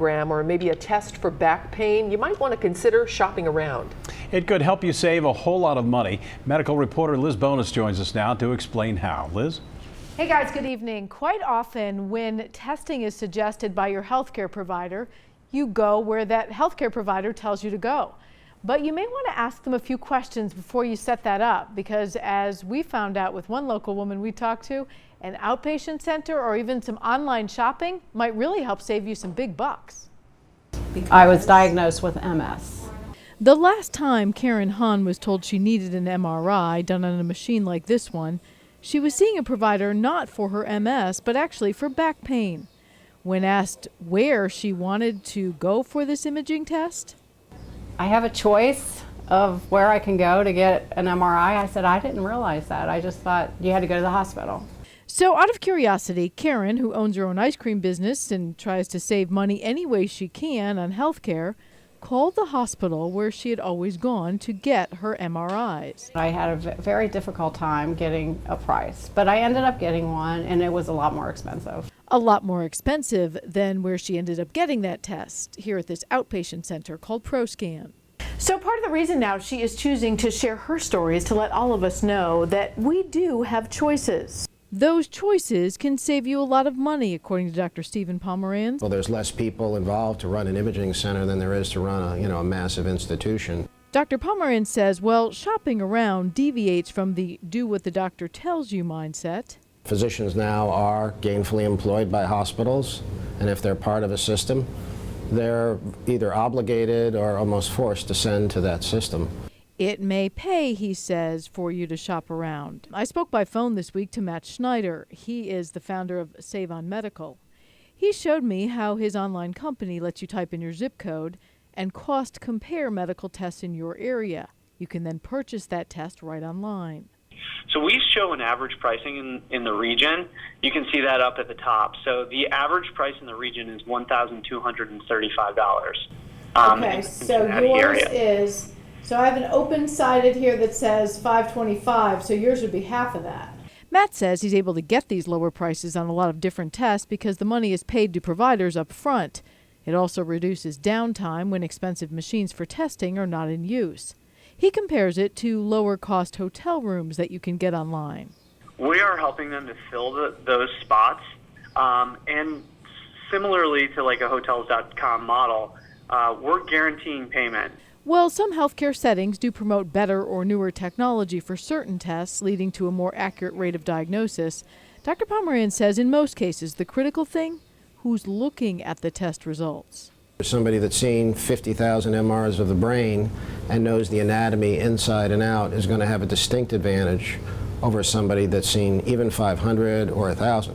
or maybe a test for back pain, you might want to consider shopping around. It could help you save a whole lot of money. Medical reporter Liz Bonus joins us now to explain how. Liz? Hey guys, good evening. Quite often when testing is suggested by your healthcare provider, you go where that healthcare provider tells you to go. But you may want to ask them a few questions before you set that up, because as we found out with one local woman we talked to, an outpatient center or even some online shopping might really help save you some big bucks. I was diagnosed with MS. The last time Karen Hahn was told she needed an MRI done on a machine like this one, she was seeing a provider not for her MS, but actually for back pain. When asked where she wanted to go for this imaging test, I have a choice of where I can go to get an MRI. I said, I didn't realize that. I just thought you had to go to the hospital. So out of curiosity, Karen, who owns her own ice cream business and tries to save money any way she can on health care, called the hospital where she had always gone to get her MRIs. I had a very difficult time getting a price, but I ended up getting one, and it was a lot more expensive. A lot more expensive than where she ended up getting that test, here at this outpatient center called Proscan. So part of the reason now she is choosing to share her story is to let all of us know that we do have choices. Those choices can save you a lot of money, according to Dr. Stephen Pomerantz. Well, there's less people involved to run an imaging center than there is to run a massive institution. Dr. Pomerantz says, well, shopping around deviates from the do what the doctor tells you mindset. Physicians now are gainfully employed by hospitals, and if they're part of a system, they're either obligated or almost forced to send to that system. It may pay, he says, for you to shop around. I spoke by phone this week to Matt Schneider. He is the founder of Save on Medical. He showed me how his online company lets you type in your zip code and cost compare medical tests in your area. You can then purchase that test right online. So we show an average pricing in the region. You can see that up at the top. So the average price in the region is $1,235. Okay, so yours is... So I have an open-sided here that says $525, so yours would be half of that. Matt says he's able to get these lower prices on a lot of different tests because the money is paid to providers up front. It also reduces downtime when expensive machines for testing are not in use. He compares it to lower-cost hotel rooms that you can get online. We are helping them to fill those spots, and similarly to like a Hotels.com model, we're guaranteeing payment. Well, some healthcare settings do promote better or newer technology for certain tests, leading to a more accurate rate of diagnosis. Dr. Pomerantz says in most cases, the critical thing, who's looking at the test results. Somebody that's seen 50,000 MRs of the brain and knows the anatomy inside and out is going to have a distinct advantage over somebody that's seen even 500 or 1,000.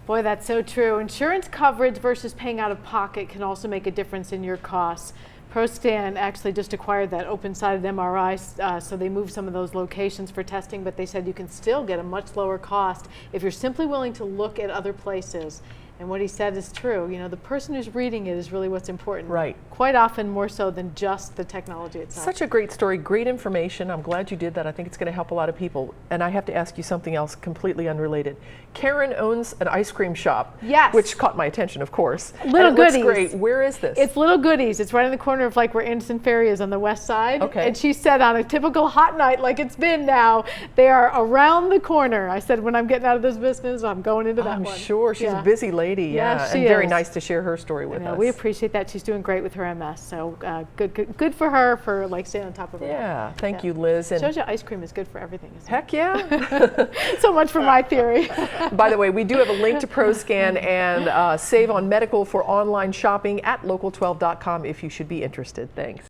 Boy, that's so true. Insurance coverage versus paying out of pocket can also make a difference in your costs. Proscan actually just acquired that open-sided MRI, so they moved some of those locations for testing, but they said you can still get a much lower cost if you're simply willing to look at other places. And what he said is true. You know, the person who's reading it is really what's important. Right. Quite often more so than just the technology itself. Such a great story, great information. I'm glad you did that. I think it's going to help a lot of people. And I have to ask you something else completely unrelated. Karen owns an ice cream shop. Yes. Which caught my attention, of course. Little Goodies. Looks great. Where is this? It's Little Goodies. It's right in the corner of like where Anderson Ferry is on the west side. Okay. And she said on a typical hot night like it's been now, they are around the corner. I said when I'm getting out of this business, I'm going into that one. I'm sure. She's a busy lady. Yeah, and very nice to share her story with us. We appreciate that. She's doing great with her MS. So good for her for like staying on top of her. Yeah, thank you, Liz. And shows you ice cream is good for everything, isn't heck yeah. So much for my theory. By the way, we do have a link to Proscan and Save on Medical for online shopping at local12.com if you should be interested. Thanks.